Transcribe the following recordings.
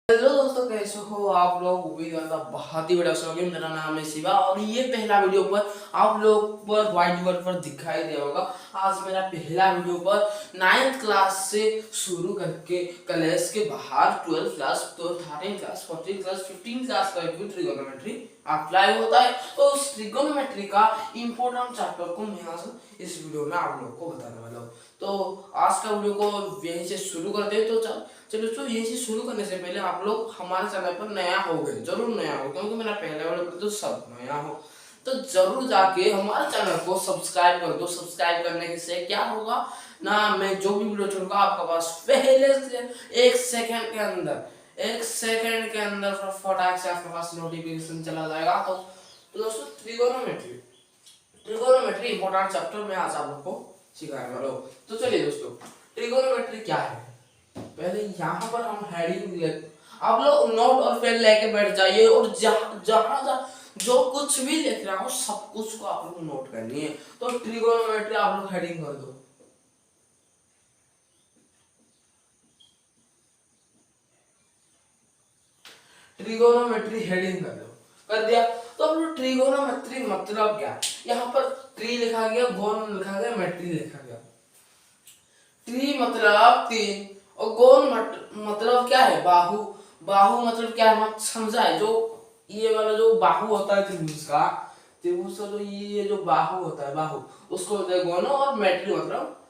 Hello दोस्तों, कैसे हो आप लोग। उम्मीद करता बहुत ही बढ़िया होंगे। मेरा नाम है शिवा और ये पहला वीडियो पर आप लोग पर व्हाइट बोर्ड पर दिखाई दे होगा। आज मेरा पहला वीडियो पर 9th क्लास से शुरू करके कॉलेज के बाहर 12th क्लास, तो 13th class, 14th class, 15th class का भी ट्रिगोनोमेट्री अप्लाई होता है। तो उस ट्रिगोनोमेट्री का इम्पोर्टेंट चैप्टर को मैं आज इस वीडियो में आप लोग को बताने वाला हूँ। तो आज का वीडियो को यहीं से शुरू करते हैं। तो चलो तो यहीं से शुरू करने से पहले आप लोग हमारे चैनल पर नया हो गए, जरूर नया हो, क्योंकि मेरा पहला वीडियो तो सब नया हो तो जरूर जाके हमारे चैनल को सब्सक्राइब कर दो। सब्सक्राइब करने से क्या होगा ना, मैं जो भी वीडियो छोड़ूंगा आपके पास पहले से एक सेकंड के अंदर फटाक से आपके पास नोटिफिकेशन चला जाएगा। तो दोस्तों, ट्रिगोनोमेट्री इंपॉर्टेंट चैप्टर में आज आप लोग को सिखाने वाला हूँ। तो चलिए दोस्तों, ट्रिगोनोमेट्री क्या है, पहले यहाँ पर हम हेडिंग आप लोग नोट और पेन लेके बैठ जाइए और जहाँ जो कुछ भी लिख रहा हो सब कुछ को आप लोग नोट करनी है। तो ट्रिगोनोमेट्री आप लोग हेडिंग कर दो। ट्रिगोनोमेट्री हेडिंग कर दिया। तो अब लोग ट्रिगोनोमेट्री मतलब क्या, यहाँ पर ट्री लिखा गया, गोन लिखा गया, मेट्री लिखा गया। ट्री मतलब तीन और गोन मतलब क्या है, बाहु। बाहु मतलब क्या है, समझा है। जो ये वाला जो बाहु होता है त्रिभुज का जो ये जो बाहु होता है, बाहु उसको होता है गोनो। और मेट्री मतलब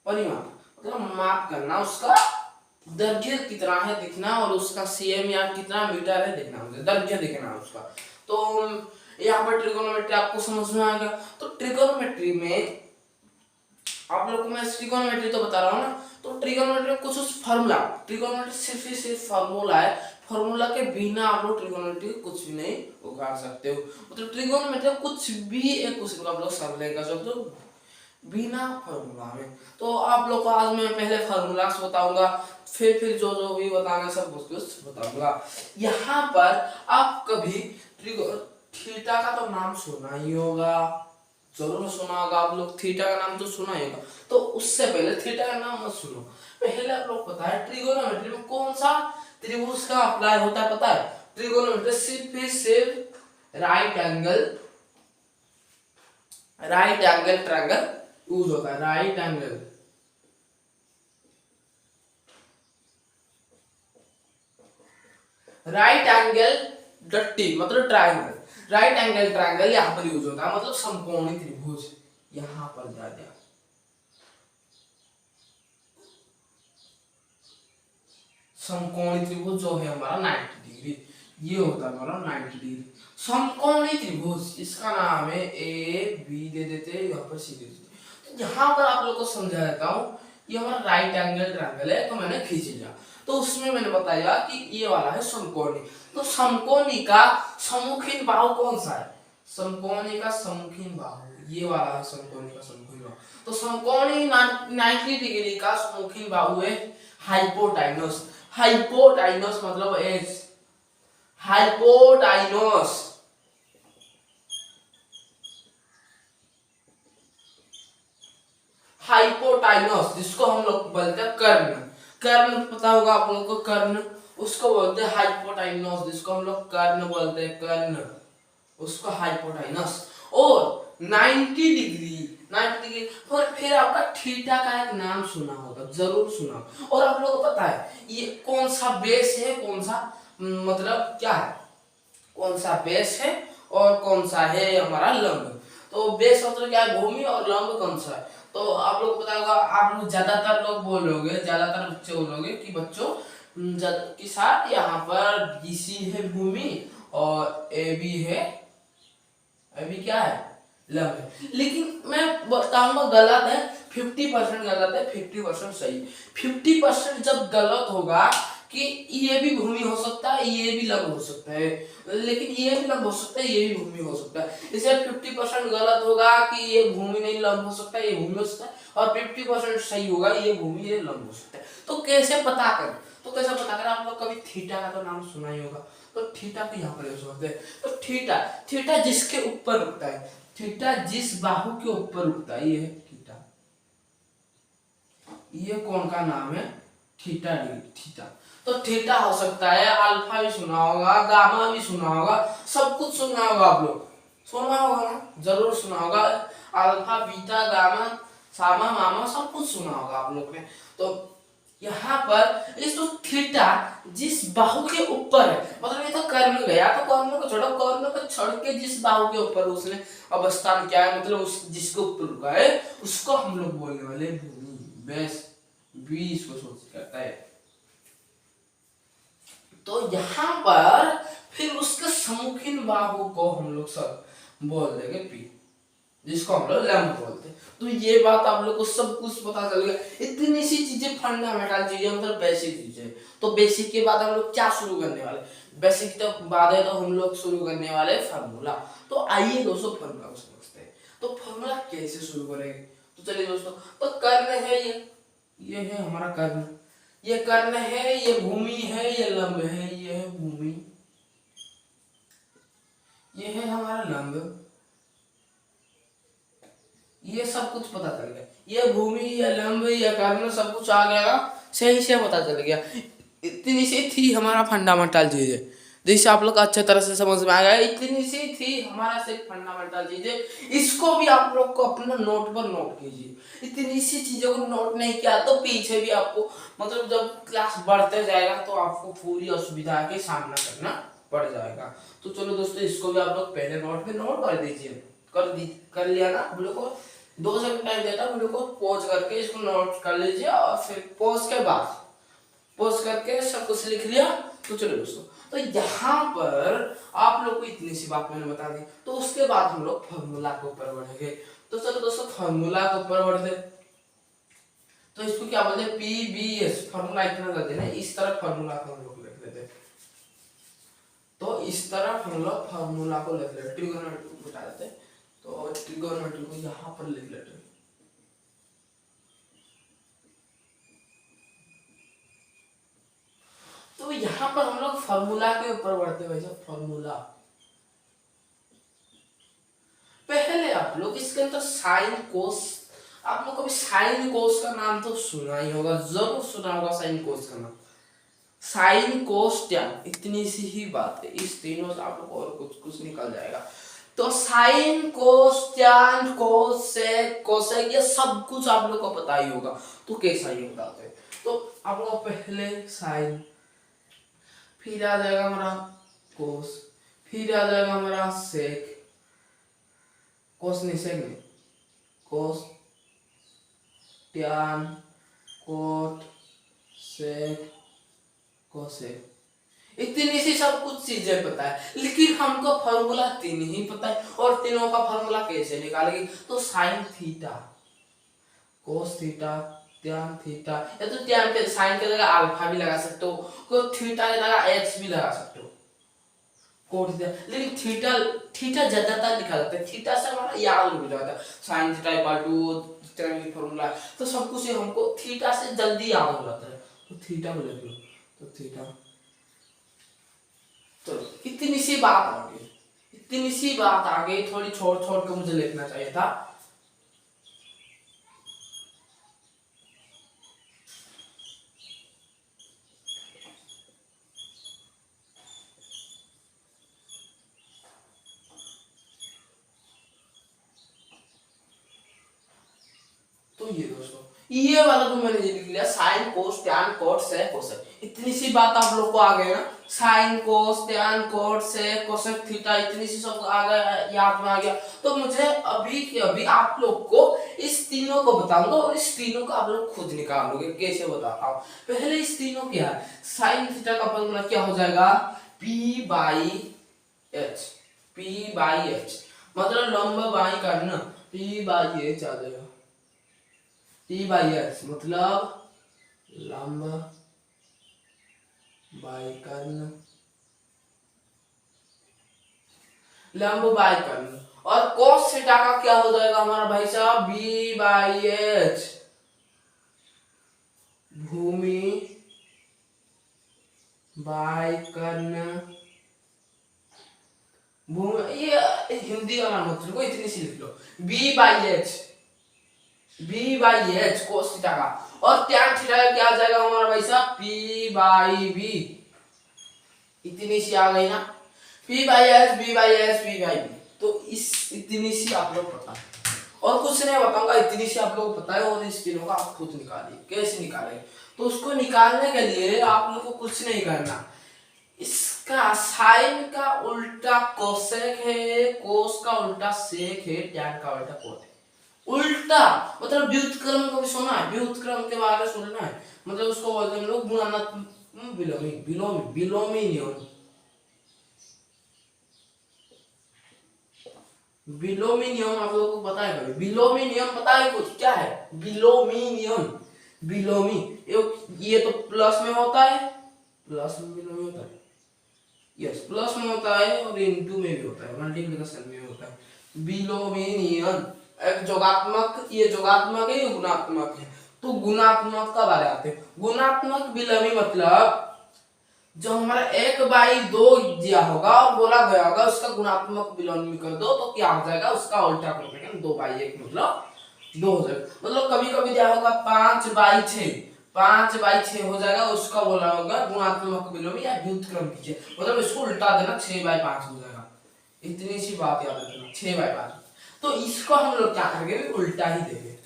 परिमाप, मतलब माप करना, उसका दैर्घ्य कितना है दिखना, और उसका सीएम या कितना मीटर है देखना, दैर्घ्य दिखना उसका। तो यहाँ पर ट्रिगोनोमेट्री आपको समझ में आ गया। तो ट्रिगोनोमेट्री में आप लोग को मैं ट्रिगोनोमेट्री तो बता रहा हूँ ना, तो ट्रिगोनोमेट्री में कुछ फार्मूला, ट्रिगोनोमेट्री सिर्फ फार्मूला है। फार्मूला के बिना आप लोग ट्रिगोनोमेट्री कुछ भी नहीं उगाड़ सकते हो। मतलब ट्रिगोनोमेट्री कुछ भी एक क्वेश्चन को आप लोग सॉल्व नहीं कर सकते हो बिना फार्मूला में। तो आप लोग को आज मैं पहले फार्मूला बताऊंगा, फिर जो जो भी बताना सब कुछ बताऊंगा। यहाँ पर आप कभी थीटा का तो नाम सुना ही होगा, जरूर सुना होगा आप लोग। थीटा का नाम तो सुना ही होगा। तो उससे पहले थीटा का नाम मत सुनो, पहले आप लोग पता है ट्रिगोनोमेट्री में कौन सा त्रिभुज का अप्लाई होता है, पता है। ट्रिगोनोमेट्री सिर्फ राइट एंगल ट्रायंगल यूज होता है। राइट एंगल डट्टी मतलब ट्रायंगल, राइट एंगल ट्रायंगल यहाँ पर यूज होता है, मतलब समकोणी त्रिभुज यहाँ पर जा दिया। समकोणी त्रिभुज जो है हमारा 90 डिग्री, ये होता है हमारा 90 डिग्री समकोणी त्रिभुज। इसका नाम है ए बी, दे देते हैं यहाँ पर सी दे देते। तो यहाँ पर आप लोग को समझा देता हूँ, ये हमारा राइट एंगल ट्रायंगल है, तो मैंने खींच लिया। तो उसमें मैंने बताया कि ये वाला है समकोणी। तो समकोणी का सम्मुखीन बाहु कौन सा है, समकोणी का सम्मुखीन बाहु ये वाला है, समकोणी का सम्मुखीन बाहु। तो समकोणी 90 डिग्री का सम्मुखीन बाहु है हाइपोटाइनस। हाइपोटाइनस मतलब एज, हाइपोटाइनस हाइपोटाइनस जिसको हम लोग बोलते हैं कर्ण। कर्ण पता होगा आप लोगों को, कर्ण उसको बोलते हैं हाइपोटाइनस, जिसको हम लोग कर्ण बोलते हैं, कर्ण उसको हाइपोटाइनस। और 90 डिग्री फिर आपका थीटा का एक नाम सुना होगा, जरूर सुना। और आप लोगों को पता है ये कौन सा बेस है, कौन सा मतलब क्या है, कौन सा बेस है और कौन सा है हमारा लंब। तो बेस मतलब क्या है, भूमि, और लंब कौन सा है। तो आप लोग को पता होगा, आप लोग ज्यादातर लोग बोलोगे, ज्यादातर बच्चे बोलोगे कि बच्चों के साथ यहाँ पर बीसी है भूमि और ए बी है, अभी क्या है, लंब है। लेकिन मैं बताऊंगा गलत है, 50% गलत है, 50% सही। 50% जब गलत होगा कि ये भी भूमि हो सकता है, ये भी लंब हो सकता है, लेकिन ये भी लंब हो सकता है, ये भी भूमि हो सकता है। इसे 50% गलत होगा कि ये भूमि नहीं लंब हो सकता, ये भूमि हो सकता है, और 50% सही होगा, ये भूमि ये लंब हो सकता है। तो कैसे पता करें, आप लोग कभी थीटा का तो नाम सुना ही होगा। तो थीटा को यहाँ पर यूज करते हैं। तो थीटा जिसके ऊपर रुकता है, थीटा जिस बाहु के ऊपर रुकता है, ये है थीटा। ये कौन का नाम है, थीटा। तो थीटा हो सकता है, अल्फा भी सुना होगा, गामा भी सुना होगा, सब कुछ सुना होगा आप लोग, सुना होगा ना, जरूर सुना होगा। अल्फा बीटा गामा सामा मामा सब कुछ सुना होगा आप लोग ने। तो यहाँ पर इस तो थीटा जिस बाहु के ऊपर है, मतलब ये तो कर्ण गया, तो कर्ण को छोड़ो, कर्ण को छोड़ के जिस बाहु के ऊपर उसने अवस्थान किया है, मतलब उस जिसके ऊपर रुका है, उसको हम लोग बोलने वाले भूमि, बेस बी इसको सोच करता है। तो यहाँ पर फिर उसके सम्मुखीन बाहु को हम लोग सब बोल देंगे पी, जिसको हम लोग लंब बोलते हैं। तो ये बात आप लोग को सब कुछ पता चल गया। इतनी सी चीजें फंडामेंटल चीजें, मतलब बेसिक चीजें। तो बेसिक के बाद हम लोग क्या शुरू करने वाले, बेसिक तो बाद है, तो हम लोग शुरू करने वाले फार्मूला। तो आइए दोस्तों फार्मूला को समझते हैं। तो फार्मूला कैसे शुरू करेंगे, तो चलिए दोस्तों, तो कर्ण है ये है हमारा कर्ण, ये कर्ण है, ये भूमि है, ये लंब है, ये है भूमि, ये है हमारा लंब, ये सब कुछ पता चल गया, ये भूमि, ये लंब, ये कर्ण, सब कुछ आ गया, सही से पता चल गया। इतनी सी थी हमारा फंडामेंटल चीजें, जैसे आप लोग अच्छे तरह से समझ में आ गया। इतनी सी थी हमारा सिर्फ फंडामेंटल चीजें, इसको भी आप लोग को अपना नोट पर नोट कीजिए। इतनी सी चीजों को नोट नहीं किया तो पीछे भी आपको, मतलब जब क्लास बढ़ते जाएगा तो आपको पूरी असुविधा के सामना करना पड़ जाएगा। तो चलो दोस्तों, इसको भी आप लोग पहले नोट पे नोट कर दीजिए, कर लिया ना आप लोग को। 2 सेकंड टाइम देता वीडियो को पॉज करके इसको नोट कर लीजिए, और फिर पॉज के बाद पॉज करके सब कुछ लिख लिया। तो चलो दोस्तों, तो यहाँ पर आप लोग को इतनी सी बात मैंने बता दी, तो उसके बाद हम लोग फॉर्मूला के ऊपर बढ़ेंगे। तो चलो दोस्तों, फॉर्मूला के ऊपर बढ़ते, तो इसको क्या बोलते हैं, पी बी एस फॉर्मूला। इतना कर देना, इस तरह फॉर्मूला को हम लोग लिख लेते हैं। तो इस तरह हम लोग फॉर्मूला को लिख लेते हैं, ट्रिगोनोमेट्री को बता देते हैं। तो ट्रिगोनोमेट्री को यहाँ पर लिख लेते हैं। तो यहाँ पर हम लोग फॉर्मूला के ऊपर बढ़ते हैं। फॉर्मूला पहले आप लोग इसके अंदर साइन कोस, आप लोग कभी साइन कोस का नाम तो सुना ही होगा, जरूर सुना होगा साइन कोस का नाम। साइन कोस टैन, इतनी सी ही बात है, इस तीनों से आप लोग और कुछ कुछ निकल जाएगा। तो साइन कोस टैन कोस सेक कोसेक, ये सब कुछ आप लोग को पता ही होगा। तो कैसा ये बताते हैं, तो आप लोग पहले साइन, फिर आ जाएगा हमारा कोस, फिर आ जाएगा हमारा सेक, कोस नहीं सेक नहीं, कोस टैन कोट सेक कोसेक, इतनी सी सब कुछ चीजें पता है। लेकिन हमको फॉर्मूला 3 ही पता है, और तीनों का फॉर्मूला कैसे निकालेंगे, तो sine theta cos theta tan theta, या तो टैन के साइन के जगह अल्फा भी लगा सकते हो, को थीटा की जगह एक्स भी लगा सकते हो, कोट थीटा। लेकिन थीटा थीटा ज्यादातर लिखा जाता है, थीटा से हमारा याद हो जाता है, साइन थीटा इक्वल टू तरह की फॉर्मूला। तो सब कुछ हमको थीटा से जल्दी याद हो जाता है, तो थीटा को लिख लो। तो थीटा, तो इतनी सी बात आ गई, इतनी सी बात आ गई, थोड़ी छोड़ छोड़ के मुझे लिखना चाहिए था। तो ये दोस्तों, ये वाला तो मैंने लिख लिया, sine cos tan cot sec cosec, इतनी सी बात आप लोग को आ गई ना। Sine cos tan cot sec cosec theta, इतनी सी सब आ गया, याद में आ गया। तो मुझे अभी के अभी आप लोग को इस तीनों को बताऊंगा, और इस तीनों को आप लोग खुद निकालोगे। कैसे बताता हूँ, पहले इस तीनों क्या है, साइन थीटा का फॉर्मूला क्या हो जाएगा, P by H, P by H, मतलब लंब बाई करना, पी बाई एच आ जाएगा। टी बाई एक्स मतलब लंब बाई कर्ण, लंब बाई कर्ण, और cos थीटा का क्या हो जाएगा हमारा भाई साहब, बी बाई एच, भूमि बाई कर्ण, भूमि, ये हिंदी वाला मत लिखो, इतनी सी लिख लो, B by H B by H cos theta का, और टैन थीटा का क्या आ जाएगा हमारा भाई साहब, पी बाई बी। इतनी सी आ गई ना, P by H, B by H, B by B. तो इस इतनी सी आप लोग पता है, और कुछ नहीं बताऊंगा, इतनी सी आप लोग को पता है, और इस तीनों का आप खुद निकालिए कैसे निकालेंगे। तो उसको निकालने के लिए आप लोग को कुछ नहीं करना, इसका साइन का उल्टा कोसेक है, कोस का उल्टा सेक है, टैन का उल्टा कोट है। उल्टा मतलब व्युत्क्रम को भी सुना है, व्युत्क्रम के बारे में सुनना है, मतलब उसको बोलते हैं हम लोग गुणात्मक विलोमी, विलोमी विलोमी नियम। विलोमी नियम आप लोगों को पता है कभी? विलोमी नियम पता है कुछ क्या है? विलोमी नियम, विलोमी, ये तो प्लस में होता है, प्लस में विलोमी होता है, यस प्लस में होता है, और इनटू में भी होता है, मल्टीप्लिकेशन में होता है। विलोमी नियम एक जोगात्मक, ये जोगात्मक है, ये गुणात्मक है। तो गुणात्मक का बारे आते हैं। गुणात्मक विलोमी मतलब जो हमारा 1/2 दिया होगा और बोला गया होगा उसका गुणात्मक विलोमी कर दो, तो क्या हो जाएगा, उसका उल्टा कर देंगे, 2/1 मतलब 2 हो जाएगा। मतलब कभी कभी दिया होगा 5/6, 5/6 हो जाएगा, उसका बोला होगा गुणात्मक विलोमी या व्युत्क्रम कीजिए, मतलब इसको उल्टा देना, 6/5 हो जाएगा। इतनी सी बात याद रखना, 6/5। तो इसको हम लोग क्या करेंगे, उल्टा ही देंगे।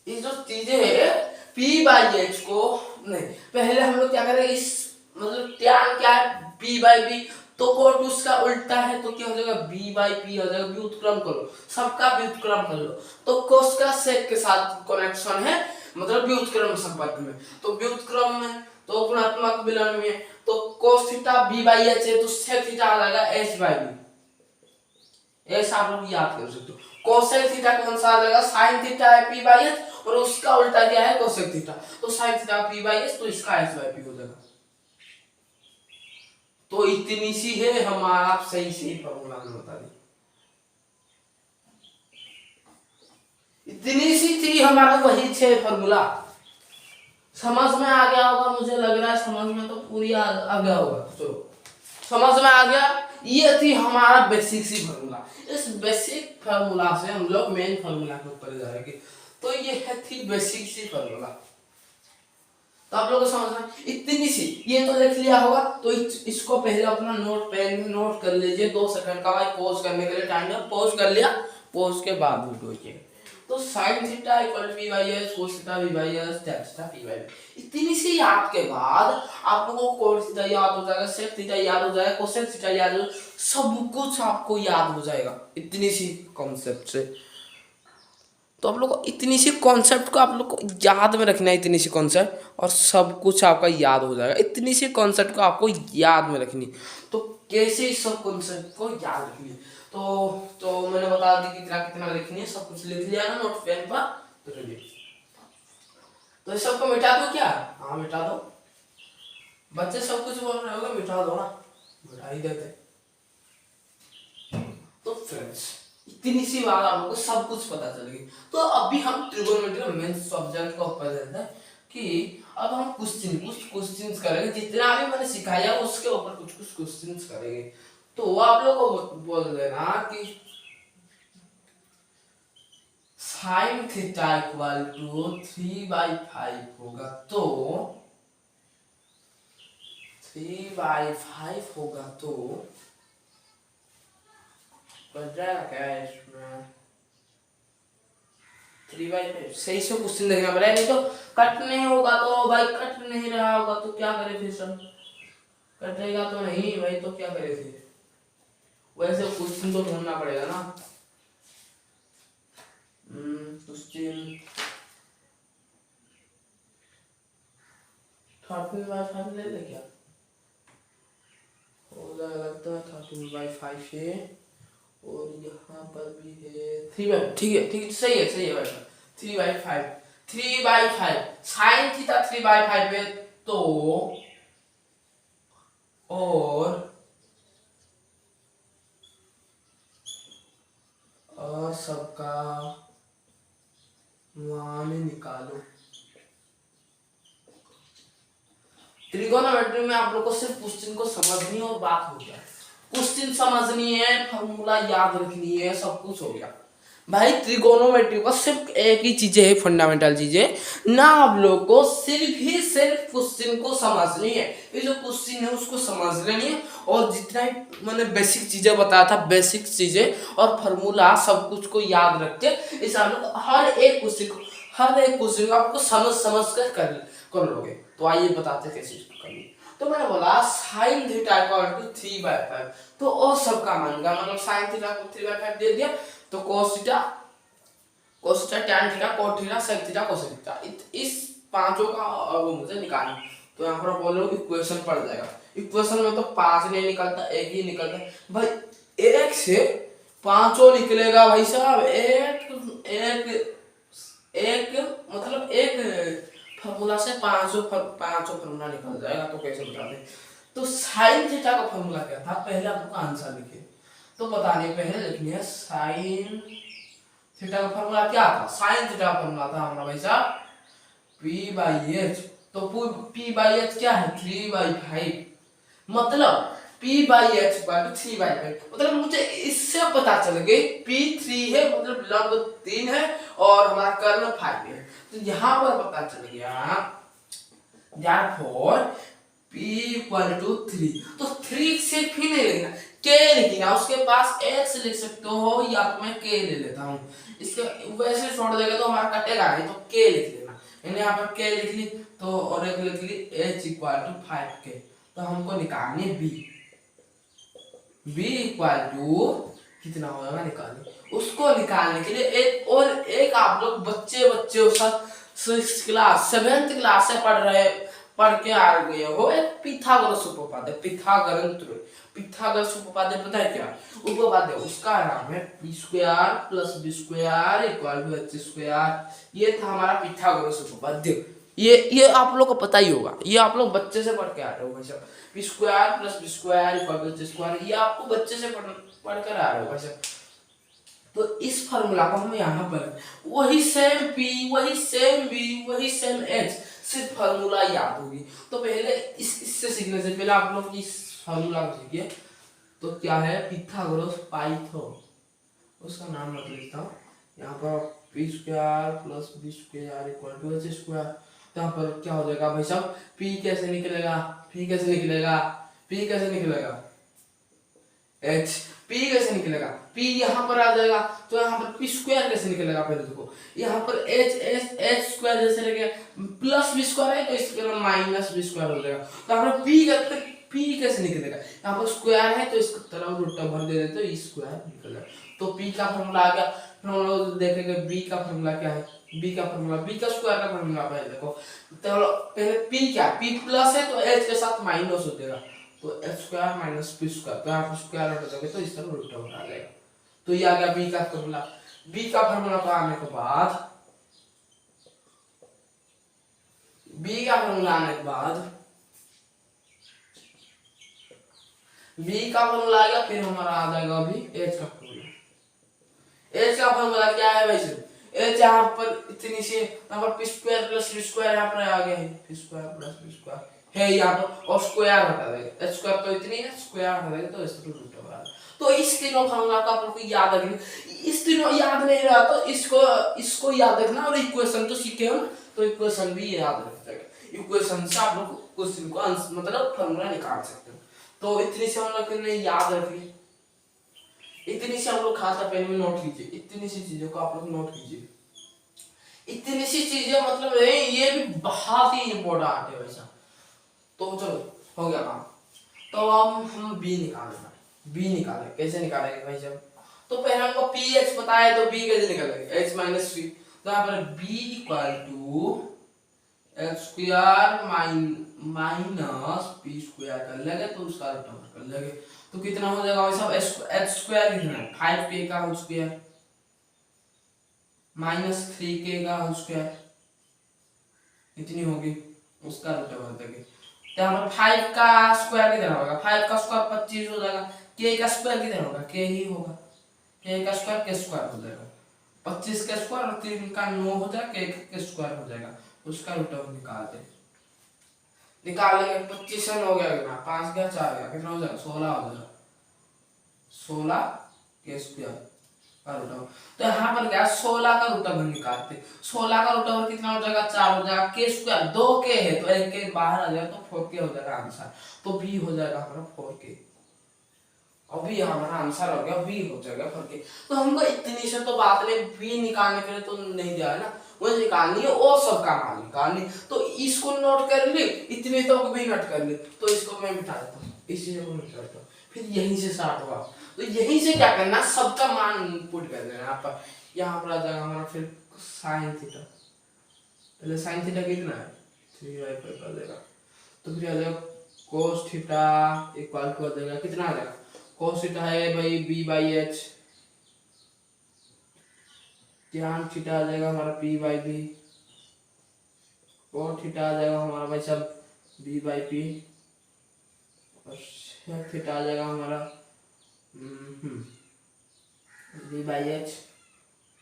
ये जो चीजें है पी बाई एच को नहीं, पहले हम लोग क्या करेंगे, इस मतलब टैन क्या है, पी बाई बी, तो कोट उसका उल्टा है, तो क्या हो जाएगा, बी बाई पी हो जाएगा। व्युत्क्रम करो, सबका व्युत्क्रम कर लो। तो कोस का सेक के साथ कनेक्शन है, मतलब व्युत्क्रम संपर्क में, तो व्युत्क्रम में तो गुणात्मक विलोम में, तो cos theta B by H है, तो सेक थीटा आ जाएगा एच बाई बी। ऐसा आप लोग याद कर सकते हो। कोसेक थीटा कौन सा आ जाएगा, साइन थीटा है पी बाई एच, और उसका उल्टा क्या है, कोसेक थीटा, तो sine theta P by H, तो इसका एच बाई पी हो जाएगा। तो इतनी सी है हमारा, सही से फॉर्मूला बता दी, इतनी सी थी हमारा, वही 6 फॉर्मूला। समझ में आ गया होगा, मुझे लग रहा है समझ में तो पूरी आ गया होगा। चलो समझ में आ गया, ये थी हमारा बेसिक सी फॉर्मूला। इस बेसिक फार्मूला से हम लोग मेन फार्मूला के ऊपर जाएंगे। तो ये थी बेसिक सी फार्मूला, तो आप लोगों को समझना इतनी सी, ये तो देख लिया होगा। तो इसको पहले अपना नोट पेन में नोट कर लीजिए, 2 सेकंड का भाई पॉज करने के लिए टाइम है, पॉज कर लिया, पॉज के बाद वीडियो। तो sin theta equal P by S, cos theta v by S, tan theta p by B. इतनी सी याद के बाद आप लोगों को cos थीटा याद हो जाएगा, sec थीटा याद हो जाएगा, cosec थीटा याद हो, सब कुछ आपको याद हो जाएगा इतनी सी कॉन्सेप्ट से। तो आप लोग को इतनी सी कॉन्सेप्ट को आप लोग को याद में रखना है, इतनी सी कॉन्सेप्ट, और सब कुछ आपका याद हो जाएगा। इतनी सी कॉन्सेप्ट को आपको याद में रखनी। तो कैसे इस सब कॉन्सेप्ट को याद रखनी, तो मैंने बता दी कितना कितना लिखनी है, सब कुछ लिख लिया ना नोट पेन पर। तो चलिए, तो इस सबको मिटा दो क्या, हाँ मिटा दो। बच्चे सब कुछ बोल रहे होंगे, मिटा दो ना, मिटा ही देते। तो फ्रेंड्स इतनी सी बात आप लोगों को सब कुछ पता चल गई। तो अभी हम ट्रिगोनोमेट्री का मेन सब्जेक्ट का ऊपर जाते हैं कि अब हम कुछ क्वेश्चंस करेंगे, जितना भी मैंने सिखाया उसके ऊपर कुछ क्वेश्चंस करेंगे। तो आप लोग को बोल देना कि साइन थीटा इक्वल टू 3/5 होगा, तो 3/5 होगा, तो बच जाएगा क्या इसमें, 3/5। सही से क्वेश्चन देखना पड़ेगा, नहीं तो कट नहीं होगा, तो भाई कट नहीं रहा होगा तो क्या करे फिर, सब कटेगा तो नहीं भाई, तो क्या करे फिर, वैसे क्वेश्चन तो ढूंढना पड़ेगा ना। क्वेश्चन 13/5 ले ले क्या, हो जाएगा, लगता है 13/5 है, और यहाँ पर भी है 3/5, ठीक है ठीक है, सही है सही है भाई, 3/5, 3/5 साइन थीटा 3/5 है, तो और सबका मान निकालो। त्रिकोणमिति में आप लोग को सिर्फ क्वेश्चन को समझनी और बात हो गया, क्वेश्चन समझनी है, फॉर्मूला याद रखनी है, सब कुछ हो गया। भाई त्रिकोणोमेट्री का सिर्फ एक ही चीजें है, फंडामेंटल चीजें ना, आप लोग को सिर्फ क्वेश्चन को समझनी है। ये जो क्वेश्चन है उसको समझ लेनी है, और जितना ही मैंने बेसिक चीजें बताया था, बेसिक चीजें और फार्मूला सब कुछ को याद रख के इस आप लोग हर एक क्वेश्चन को आपको समझ कर लोगे। तो आइए बताते कैसे करिए। तो मैंने बोला साइन थीटा इक्वल टू 3/5, तो और सबका मान का मतलब साइन थीटा को 3/5 दे दिया, तो cos theta tan theta cot theta sec theta cosec theta, इस पांचों का अब मुझे निकालना। तो यहाँ पर बोलो इक्वेशन पड़ जाएगा। इक्वेशन में तो 5 नहीं निकलता, एक ही निकलता है भाई। एक से पांचों निकलेगा भाई साहब, एक एक एक मतलब एक फार्मूला से पांचों फार्मूला निकल जाएगा। तो कैसे बताते हैं। तो साइन थीटा का फार्मूला क्या था, पहले आपको आंसर लिखिए। तो बताने पहले लिखनी है साइन थीटा का फार्मूला क्या था। साइन थीटा का फार्मूला था हमारा भाई साहब p/h। तो p/h क्या है, 3/5। मतलब p/h बराबर 3/5। मतलब मुझे इससे पता चल गई p 3 है, मतलब लंब 3 है और हमारा कर्ण 5 है। तो यहाँ पर पता चल गया therefore p इक्वल टू 3। तो 3 से फिर नहीं लिखना, k लिखना। उसके पास x लिख सकते हो या तो मैं k ले लेता हूँ, इसके वैसे छोड़ देगा तो हमारा कटेगा नहीं, तो k लिख लेना। मैंने यहाँ पर k लिख ली, तो और एक लिख ली h इक्वल टू 5k। तो हमको निकालनी है b इक्वल टू कितना होगा निकालने। उसको निकालने के लिए एक आप लोग बच्चे साथ 6th क्लास 7th क्लास से पढ़ के आ गए हो, एक पिथागोरस उपपाद्य। पिथागोरस उपपाद्य पता है क्या उपपाद्य, उसका नाम है p² + b² equal to h²। ये था हमारा पिथागोरस उपपाद्य। ये आप लोग को पता ही होगा, ये आप लोग बच्चे से पढ़ के आ रहे हो भाई साहब। p² + b² equal to h², ये आपको बच्चे से पढ़ कर आ रहे हो भाई साहब। तो इस फार्मूला को हम यहाँ पर वही सेम p, वही सेम b, वही सेम h, सिर्फ फार्मूला याद होगी। तो पहले इससे सीखने से पहले आप लोग इस फार्मूला को सीखिए। तो क्या है, पिथागोरस पाइथो, उसका नाम मत लिखता हूँ यहाँ पर, p² + b² equal to h²। तो यहाँ पर क्या हो जाएगा भाई साहब, p कैसे निकलेगा, p कैसे निकलेगा, p कैसे निकलेगा, h, p कैसे निकलेगा, p यहाँ पर आ जाएगा। तो यहाँ पर p² कैसे निकलेगा, पहले देखो यहाँ पर h² जैसे लगे प्लस b² है, तो इसके लिए माइनस b² हो जाएगा। तो यहाँ पर p कैसे निकलेगा, यहाँ पर स्क्वायर है तो इसकी तरफ रूट भर दे देते तो स्क्वायर निकलेगा। तो p का फॉर्मूला आ गया। फिर हम लोग देखेंगे b का फॉर्मूला क्या है। b का स्क्वायर का फॉर्मूला पहले देखो। तो पहले p क्या, p प्लस है तो h के साथ माइनस हो जाएगा, तो h² - p²। तो यहाँ पर स्क्वायर हटा दोगे तो इस तरह रूट ओवर आ जाएगा। तो ये आ गया b का फॉर्मूला। b का फॉर्मूला को आने के बाद b का फॉर्मूला आने के बाद b का फॉर्मूला आ गया। फिर हमारा आ जाएगा अभी h का फॉर्मूला। h का फॉर्मूला क्या है भाई साहब, h यहाँ पर इतनी से यहाँ पर p² + b² यहाँ पर आ गया है, p² + b² है यहाँ पर, और स्क्वायर हटा देंगे, h² तो इतनी है, स्क्वायर हटा देंगे तो इसको रूट ओवर आ जाएगा। तो इस तीनों फॉर्मूला का आप लोग को याद रखना। इस तीनों याद नहीं रहा तो इसको याद रखना, और इक्वेशन तो सीखे हो तो इक्वेशन भी याद रख जाएगा। इक्वेशन से आप लोग क्वेश्चन को मतलब फॉर्मूला निकाल सकते हो। तो इतनी से हम लोग ने याद रखी, इतनी से हम लोग खाता पेन में नोट कीजिए, इतनी सी चीजों को आप लोग नोट कीजिए। इतनी सी चीजें मतलब ये भी बहुत ही इंपॉर्टेंट है वैसा। तो चलो हो गया काम। तो अब हम बी निकालें, कैसे निकालेंगे भाई साहब। तो पहले हमको ph पता है, तो b कैसे निकालेंगे, h - 3। तो यहाँ पर b equal to h² minus p² कर लेंगे, तो उसका रूट ओवर कर लेंगे। तो कितना हो जाएगा भाई साहब, h² कितना है 5k का होल स्क्वायर माइनस 3k का होल स्क्वायर, इतनी होगी, उसका रूट ओवर देंगे। तो यहाँ पर 5 का स्क्वायर कितना होगा, 5 का स्क्वायर 25 हो जाएगा। k का स्क्वायर कितना होगा, k ही होगा, k का स्क्वायर k स्क्वायर हो जाएगा। 25 का स्क्वायर और 3 का 9 हो जाएगा, k स्क्वायर हो जाएगा। उसका रूट ओवर निकालेंगे 25 से 9 गया कितना, 5 गया 4 गया, कितना हो जाएगा 16 हो जाएगा, 16 k स्क्वायर। का रूट ओवर। तो यहाँ पर क्या 16 का रूट ओवर निकालते, 16 का रूट ओवर कितना हो जाएगा 4 हो जाएगा, के स्क्वायर 2 के है तो एक के बाहर आ जाएगा तो 4 के हो जाएगा आंसर। तो बी हो जाएगा हमारा 4 के। अभी हमारा आंसर हो गया बी हो जाएगा 4 के। तो हमको इतनी से तो बात में बी निकालने के लिए तो नहीं दिया है ना, वो निकालनी है और सबका मान निकालनी। तो इसको नोट कर ली, इतने तो भी नोट कर ली, तो इसको मैं मिटा देता हूँ, इस चीज को मिटा देता हूँ, फिर यहीं से स्टार्ट हुआ। तो यहीं से क्या करना, सबका मान पुट कर देना यहाँ पर। यहाँ पर आ जाएगा हमारा फिर साइन थीटा, पहले साइन थीटा कितना है 3/5 आ जाएगा। तो फिर आ जाएगा कोस थीटा इक्वल टू आ जाएगा कितना आ जाएगा, कोस थीटा है भाई b/h, tan थीटा आ जाएगा हमारा p/b, कोट थीटा आ जाएगा हमारा भाई सब b/p, और sec थीटा आ जाएगा हमारा b/h,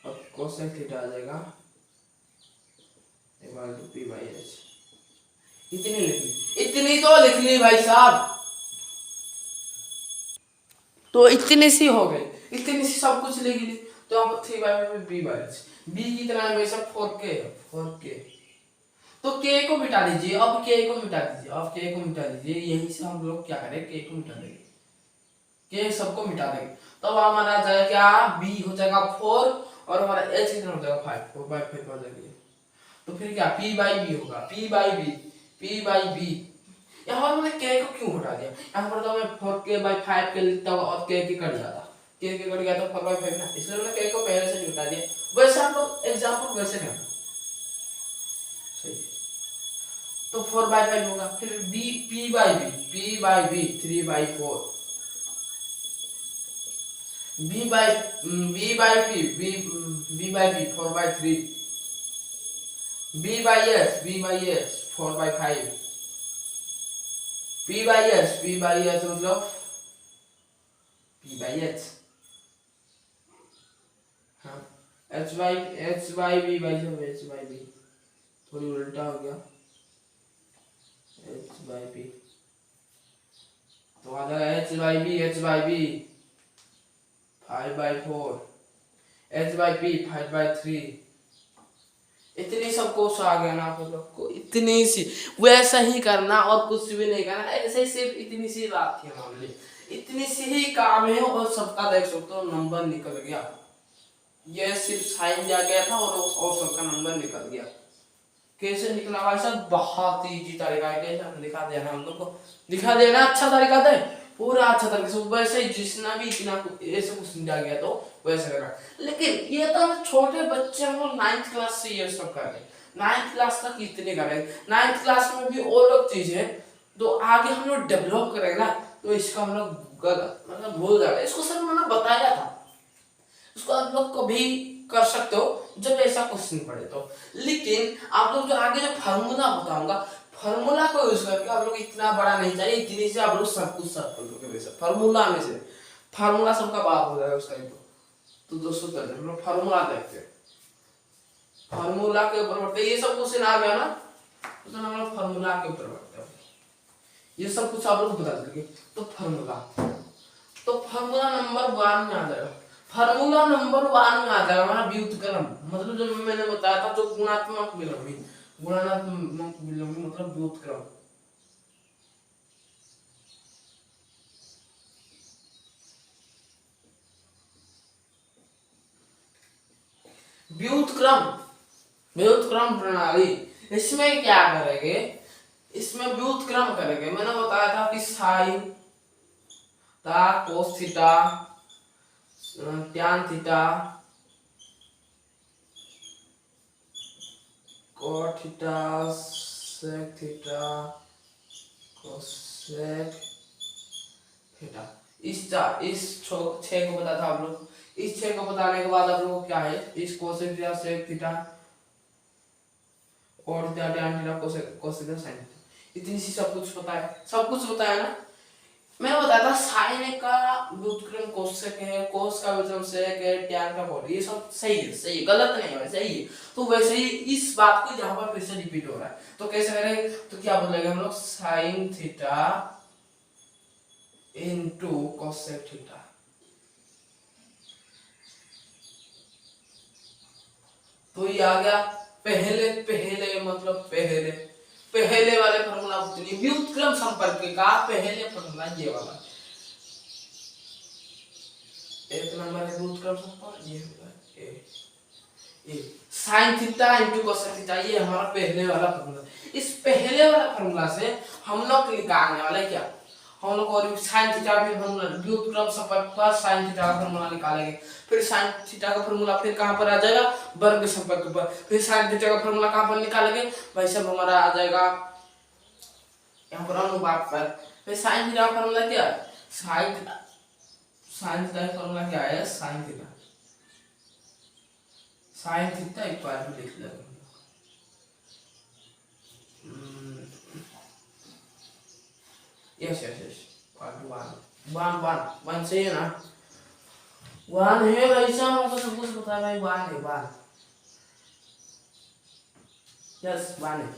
और कोसेक थीटा आ जाएगा इक्वल टू p/h। इतनी लिख ली, इतनी तो लिख ली भाई साहब, तो इतने सी हो गई, इतनी सी सब कुछ लिख ली। तो यहाँ पर 3/5 b/h, b कितना है भाई साहब 4k, 4k। तो k को मिटा दीजिए, अब k को मिटा दीजिए, अब k को मिटा दीजिए, यहीं से हम लोग क्या करें k को मिटा देंगे, k सबको मिटा देंगे। तब तो हमारा आ जाएगा क्या, b हो जाएगा 4 और हमारा h कितना हो जाएगा 5, 4/5 हो जाएगा। तो फिर क्या p/b होगा, p/b यहाँ पर मैंने k को क्यों हटा दिया, यहाँ पर तो मैं 4k/5 के लिखता हूँ और k कट जाता, k कट गया तो 4/5 ना, इसलिए मैंने k को पहले से हटा दिया। वैसे आप लोग एग्जांपल वैसे करना सही है। तो 4/5 होगा, फिर b p/b 3/4, b/p 4/3, b/s 4/5, p/s मतलब p/h, हाँ h/b थोड़ी उल्टा हो गया, h/b तो आ जाएगा h/b 5/4, h/p 5/3। इतनी सब कोर्स आ गया ना आप लोग को, इतनी सी, वैसा ही करना और कुछ भी नहीं करना, ऐसे सिर्फ इतनी सी बात थी हमारे लिए, इतनी सी ही काम है और सबका देख सकते हो नंबर निकल गया। ये सिर्फ साइन दिया गया था और सबका नंबर निकल गया। कैसे निकला भाई साहब, बहुत ही इजी तरीका है, कैसे दिखा देना हम लोग को, दिखा देना अच्छा तरीका दे, पूरा अच्छा तरीके से, वैसे जिसना भी इतना ऐसे कुछ दिया गया तो वैसे करना। लेकिन ये तो छोटे बच्चे हम लोग 9th क्लास से ये सब कर रहे हैं, 9th क्लास तक इतने करेंगे, 9th क्लास में भी और लोग चीजें तो आगे हम लोग डेवलप करेंगे ना, तो इसका हम लोग मतलब भूल जाएगा। इसको सर मैंने बताया था, उसको आप लोग कभी कर सकते हो जब ऐसा क्वेश्चन पड़े तो। लेकिन आप लोग जो आगे जो फार्मूला बताऊंगा, फार्मूला को यूज करके आप लोग इतना बड़ा नहीं चाहिए, इतनी से आप लोग सब कुछ सॉल्व कर लोगे वैसे फार्मूला में से, फार्मूला सबका बात हो जाएगा उस टाइम तो दोस्तों चलिए हम लोग फार्मूला देखते हैं। फार्मूला के ऊपर बढ़ते, ये सब क्वेश्चन आ गया ना, तो हम लोग फार्मूला के ऊपर बढ़ते हैं, ये सब कुछ आप लोग बता देंगे। तो फार्मूला, तो फार्मूला नंबर 1 में आ जाएगा, फार्मूला नंबर 1 में आ जाएगा हमारा व्युत्क्रम, मतलब जो मैंने बताया था जो गुणात्मक विलोमी, गुणात्मक विलोमी मतलब व्युत्क्रम। व्युत्क्रम, व्युत्क्रम प्रणाली, इसमें क्या करेंगे, इसमें व्युत्क्रम करेंगे। मैंने बताया था कि साइन था, cos theta, tan theta, cot theta, sec theta, cosec theta, इस 6 को पता था आप लोग। इस 6 को बताने के बाद आप लोगों को क्या है, इस cosec theta, sec theta, cot theta, tan theta, cosec theta, sine theta, इतनी सी सब कुछ पता है, सब कुछ बताया ना। मैंने बताया था साइन का व्युत्क्रम कोसेक है, कोस का व्युत्क्रम सेक है, टैन का कॉट, ये सब सही है, सही है, गलत नहीं है, सही है। तो वैसे ही इस बात को यहाँ पर फिर से रिपीट हो रहा है, तो कैसे करेंगे, तो क्या बोलेंगे हम लोग, sine theta into cosec theta, तो ये आ गया पहले पहले मतलब पहले पहले वाले फॉर्मूला उतनी व्युत्क्रम संपर्क का पहले फॉर्मूला ये वाला। एक नंबर है व्युत्क्रम संपर्क, ये होगा ए sin theta into cos theta, ये हमारा पहले वाला फॉर्मूला। इस पहले वाला फॉर्मूला से हम लोग निकालने वाले क्या, हम लोग और sin थीटा भी फॉर्मूला व्युत्क्रम संपर्क पर sin थीटा का फॉर्मूला निकालेंगे। फिर sin थीटा का फॉर्मूला फिर कहां पर आ जाएगा, वर्ग संपर्क पर। फिर sin थीटा का फॉर्मूला कहां पर निकालेंगे भाई साहब, हमारा आ जाएगा यहां पर अनुपात पर। फिर sin थीटा का फॉर्मूला क्या है, sin थीटा का फॉर्मूला क्या है, sin थीटा एक बार भी लिख लेंगे। यस यस यस वन सही है ना, वन है भाई साहब, हमको सब कुछ पता है भाई, वन है वन, यस वन है,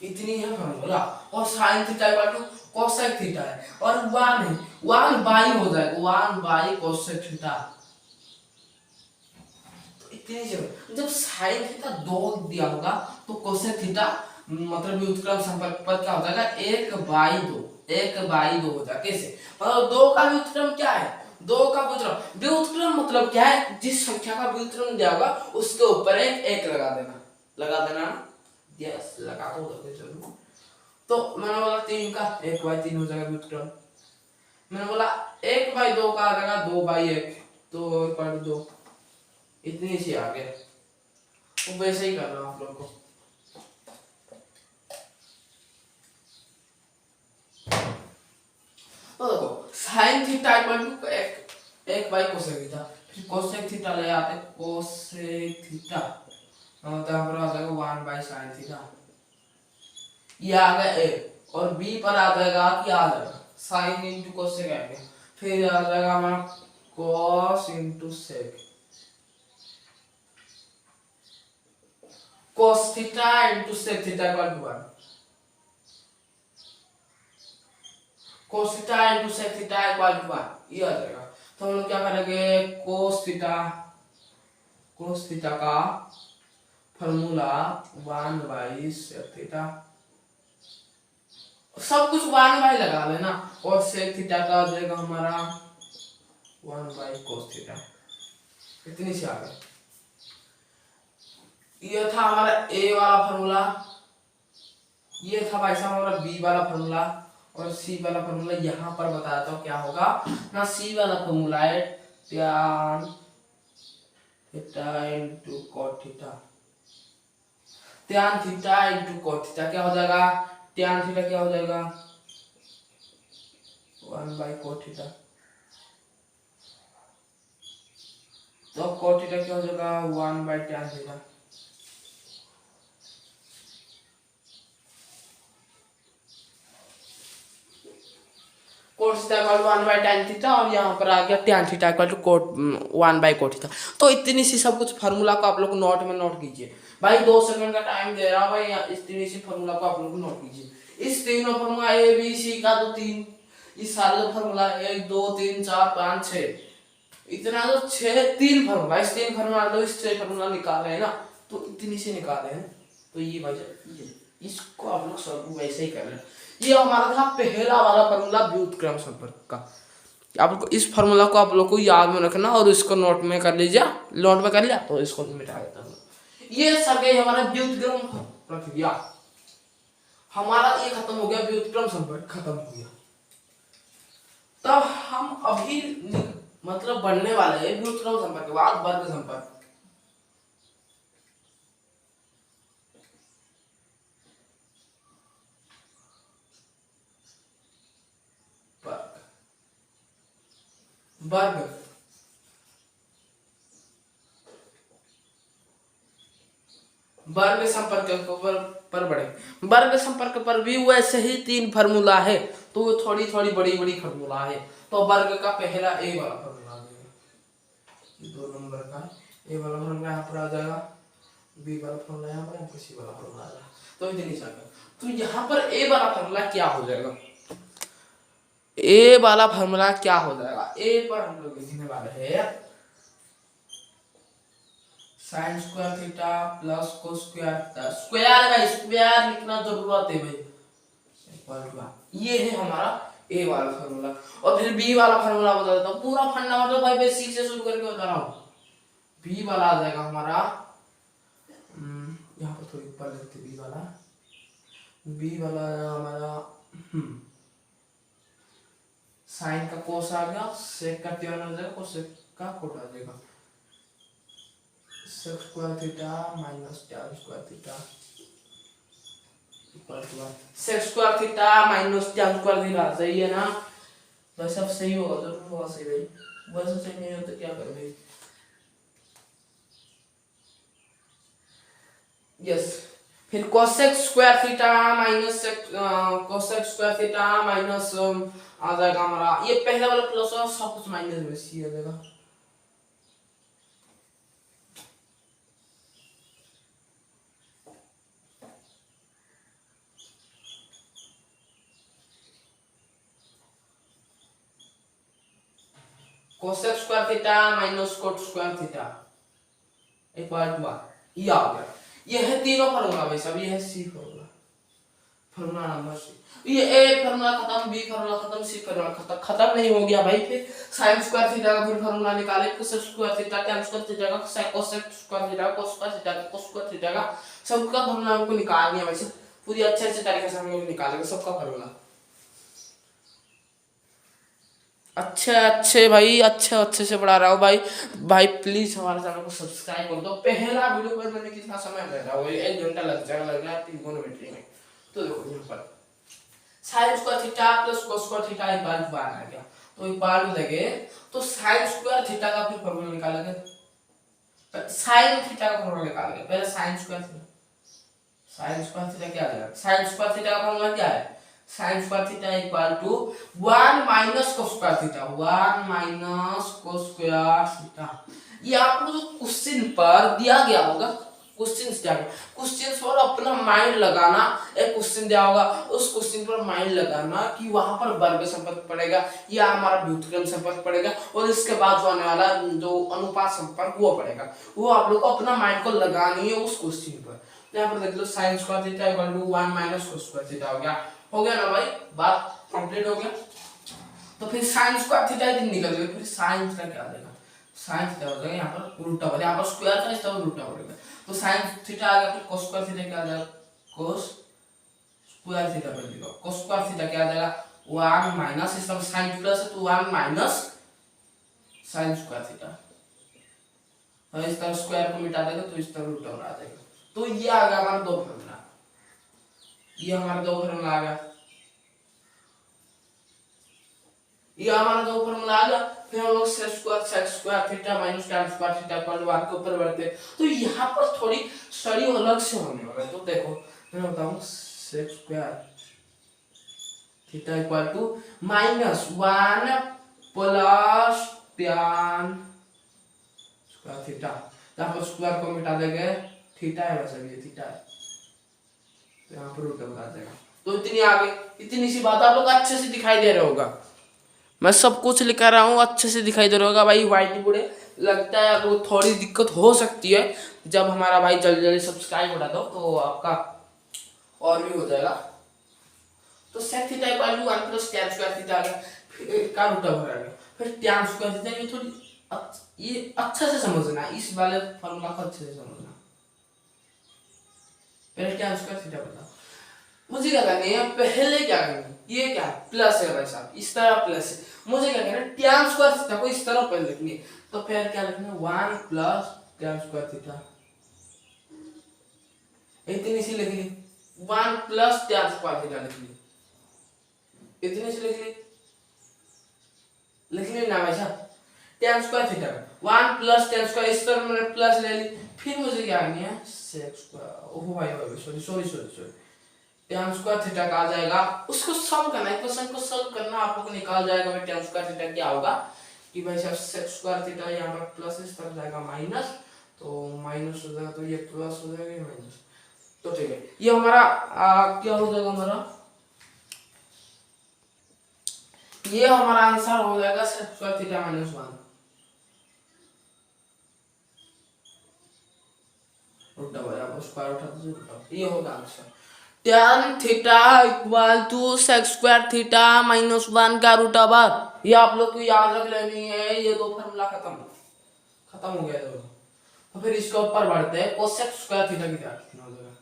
इतनी है फॉर्मूला। और sine theta equal to cosec theta है, और वन है, वन बाई हो जाएगा, वन बाई कोसेक थीटा। तो इतनी जब साइन थीटा 2 दिया होगा तो कोसेक थीटा मतलब व्युत्क्रम संपर्क पर क्या हो जाएगा, 1/2, 1/2 हो जाएगा। कैसे मतलब 2 का व्युत्क्रम क्या है, 2 का व्युत्क्रम मतलब क्या है, जिस संख्या का व्युत्क्रम दिया होगा उसके ऊपर एक लगा देना ना, यस लगा दो जरूर। तो मैंने बोला 3 का 1/3 हो जाएगा व्युत्क्रम। मैंने बोला 1/2 का आ जाएगा 2/1, तो 1/2 इतनी सी आ गया। वो वैसे ही करना आप लोग को। तो देखो sin थीटा इक्वल टू 1/कोसेक थीटा, फिर कोसेक थीटा ले आते, कोसेक थीटा मतलब हमारा आ जाएगा 1/sin थीटा, ये आ गया a, और b पर आ जाएगा क्या आ जाएगा sin इंटू कोसेक आ गया, फिर आ जाएगा हमारा cos into sec, cos theta into sec theta equal to 1, cos theta into sec theta equal to 1, ये आ जाएगा। तो हम लोग क्या करेंगे, cos थीटा का फॉर्मूला 1/sec थीटा, सब कुछ 1/, लगा लेना, और sec थीटा का आ जाएगा हमारा 1/cos थीटा, इतनी सी आ गई। ये था हमारा a वाला फॉर्मूला, ये था भाई साहब हमारा b वाला फॉर्मूला, और c वाला फॉर्मूला यहाँ पर बताता हूँ क्या होगा ना। c वाला फॉर्मूला है tan theta into cot theta, tan theta into cot theta क्या हो जाएगा, tan थीटा क्या हो जाएगा 1/cot थीटा, तो cot थीटा क्या हो जाएगा 1/tan theta. cos theta equal to 1/tan theta, और यहाँ पर आ गया tan theta equal to cot 1/cot theta. तो इतनी सी सब कुछ फार्मूला को आप लोग नोट में नोट कीजिए भाई, 2 सेकंड का टाइम दे रहा हूँ भाई, इतनी सी फार्मूला को आप लोग नोट कीजिए। इस तीनों फार्मूला ए बी सी का तो 3, इस सारे जो फार्मूला 1 2 3 4 5 6, इतना तो 3 फार्मूला, इस 3 फार्मूला तो इस 6 फार्मूला निकाले है ना, तो इतनी से निकाले हैं। तो ये भाई ये इसको आप लोग सब वैसे ही कर लें। ये हमारा था पहला वाला फार्मूला व्युत्क्रम संपर्क का। आप लोग इस फार्मूला को आप लोग को याद में रखना, और इसको नोट में कर लीजिए, नोट में कर लिया तो इसको मिटा देता हूँ। ये सब गई हमारा व्युत्क्रम प्रक्रिया, हमारा ये खत्म हो गया, व्युत्क्रम संपर्क खत्म हो गया। तब हम अभी मतलब बढ़ने वाले हैं व्युत्क्रम संपर्क के बाद वर्ग संपर्क। वर्ग वर्ग संपर्क पर बढ़े, वर्ग संपर्क पर भी वैसे ही 3 फार्मूला है, तो वो थोड़ी थोड़ी बड़ी बड़ी फार्मूला है। तो वर्ग का पहला ए वाला फार्मूला आ जाएगा, 2 नंबर का ए वाला फार्मूला यहाँ पर आ जाएगा, बी वाला फार्मूला यहाँ पर, सी वाला फार्मूला आ जाएगा। तो इतनी सा, तो यहाँ पर ए वाला फार्मूला क्या हो जाएगा, ए वाला फार्मूला क्या हो जाएगा, ए पर हम लोग लिखने वाले हैं sign square theta plus cos square theta, square भाई स्क्वायर लिखना जरूरत है भाई, इक्वल टू ये है हमारा ए वाला फार्मूला। और फिर बी वाला फार्मूला बता देता हूँ, पूरा फंडामेंटल भाई बेसिक से शुरू करके बता रहा हूँ। बी वाला आ जाएगा हमारा, यहाँ पर थोड़ी ऊपर लिखते बी वाला, बी वाला हमारा साइन का कोस आ गया, सेक का ट्यान आ जाएगा, कोसेक का कोट आ जाएगा, sec square theta minus tan square theta equal to sec square theta minus tan square theta. सही है ना? तो सब सही होगा, जरूर होगा सही भाई, वैसे सही नहीं हो तो क्या करें भाई। यस, फिर cosec square theta minus cosec square theta minus आ जाएगा हमारा, ये पहले वाला प्लस और सब कुछ माइनस में सी आ जाएगा। Cosec square theta minus cot square theta equal to ये आ गया। ये है तीनों फार्मूला भाई साहब, ये है सी फार्मूला, फार्मूला नंबर सी। ये ए फार्मूला खत्म, बी फार्मूला खत्म, सी फार्मूला खत्म, खत्म नहीं हो गया भाई। फिर साइन स्क्वायर थीटा का फिर फार्मूला निकाले, cosec square theta tan square theta का, cosec square theta cos square theta का, कोस स्क्वायर थीटा का, सबका फार्मूला हमको निकाल दिया भाई साहब, पूरी अच्छे अच्छे तरीके से हम लोग निकालेंगे सबका फार्मूला। अच्छे अच्छे भाई, अच्छे अच्छे से पढ़ा रहा हूँ भाई। भाई प्लीज हमारे चैनल को सब्सक्राइब कर दो। पहला वीडियो पर मैंने कितना समय लग रहा है, 1 घंटा लग जाएगा ट्रिग्नोमेट्री में। तो देखो यहाँ पर sine square theta plus cos square theta equal to आ गया, तो इक्वल टू लगे तो साइन स्क्वायर थीटा का फिर फॉर्मूला निकालेंगे, साइन थीटा का फॉर्मूला निकालेंगे। पहले sine square theta, sine square theta क्या आ जाएगा, साइन स्क्वायर थीटा का फॉर्मूला क्या है, sin square theta equal to 1 minus cos square theta, 1 minus cos square theta. ये आपको जो क्वेश्चन पर दिया गया होगा, क्वेश्चन पर अपना माइंड लगाना, एक क्वेश्चन दिया होगा उस क्वेश्चन पर माइंड लगाना कि वहां पर वर्ग संपर्क पड़ेगा या हमारा व्युत्क्रम संपर्क पड़ेगा, और इसके बाद जो आने वाला जो अनुपात संपर्क वो पड़ेगा, वो आप लोग को अपना माइंड को लगानी है उस क्वेश्चन पर। यहाँ पर देख लो sin square theta equal to 1 minus cos square theta हो गया ना भाई, बात कंप्लीट हो गया। तो फिर sin स्क्वायर थीटा इतनी निकल गई, फिर sin थीटा क्या आ जाएगा, sin थीटा हो जाएगा यहाँ पर उल्टा बढ़, यहाँ पर स्क्वायर था इस तरफ उल्टा बढ़ेगा, तो sin थीटा आ गया, फिर cos स्क्वायर थीटा क्या आ जाएगा, cos स्क्वायर थीटा बन जाएगा, cos स्क्वायर थीटा क्या आ जाएगा 1 माइनस, इस तरफ sin प्लस है तो 1 माइनस sin स्क्वायर थीटा, और इस तरफ स्क्वायर को मिटा देगा तो इस तरफ उल्टा आ जाएगा। तो ये आ गया हमारा दो फार्मूला, ये हमारा दो फार्मूला आ गया, ये हमारा दो फार्मूला आ गया। फिर हम लोग sec square theta minus tan square theta पर 1 के ऊपर बढ़ते, तो यहाँ पर थोड़ी स्टडी अलग से होने वाला है। तो देखो मैं बताऊं, sec square theta equal to minus 1 plus tan square theta, यहाँ पर स्क्वायर को मिटा देंगे, थीटा है वैसे भी थीटा है, तो यहाँ पर उल्टा बता देगा। तो इतनी आगे, इतनी सी बात आप लोग अच्छे से दिखाई दे रहा होगा, मैं सब कुछ लिखा रहा हूँ अच्छे से दिखाई दे रहा होगा भाई। व्हाइट बोर्ड लगता है आपको थोड़ी दिक्कत हो सकती है, जब हमारा भाई जल्दी जल्दी सब्सक्राइब हो जाता हो तो आपका और भी हो जाएगा। तो sec theta equal to 1 plus tan square theta आ गया, फिर का रूट ओवर आ गया, फिर tan स्क्वायर थीटा, ये थोड़ी ये अच्छे से समझना, इस वाले फार्मूला को अच्छे से समझना। पहले tan स्क्वायर थीटा बताओ मुझे क्या करनी है, पहले क्या करनी, ये क्या प्लस है भाई साहब, इस तरह प्लस है, मुझे क्या करना है tan स्क्वायर थीटा को इस तरह पहले लिखनी है, तो फिर क्या लिखना है 1 प्लस tan स्क्वायर थीटा, इतनी सी लिख ली, 1 प्लस tan स्क्वायर थीटा लिख ली, इतनी सी लिख ली ना भाई साहब, tan square theta 1 plus tan square, इस तरह मैंने प्लस ले ली, फिर मुझे क्या करनी है sec स्क्वायर, ओह भाई sorry sorry sorry sorry, tan square theta का आ जाएगा, उसको सॉल्व करना है, क्वेश्चन को सॉल्व करना, आप लोग को निकाल जाएगा भाई tan स्क्वायर थीटा क्या होगा कि भाई साहब sec स्क्वायर थीटा यहाँ पर प्लस इस तरफ जाएगा माइनस, तो माइनस हो जाएगा, तो ये प्लस हो जाएगा, ये माइनस, तो ठीक है ये हमारा क्या हो जाएगा हमारा, ये हमारा आंसर हो जाएगा sec square theta minus 1। Root double, आप स्क्वायर उठाते तो रूट डबल, ये होगा answer. tan theta equal to sec square theta minus 1 का रूट ओवर। ये आप लोग को याद रख लेनी है। ये दो फॉर्मूला खत्म हो गया दोनों। तो फिर इसके ऊपर बढ़ते हैं। कोसेक स्क्वायर थीटा की क्या हो जाएगा,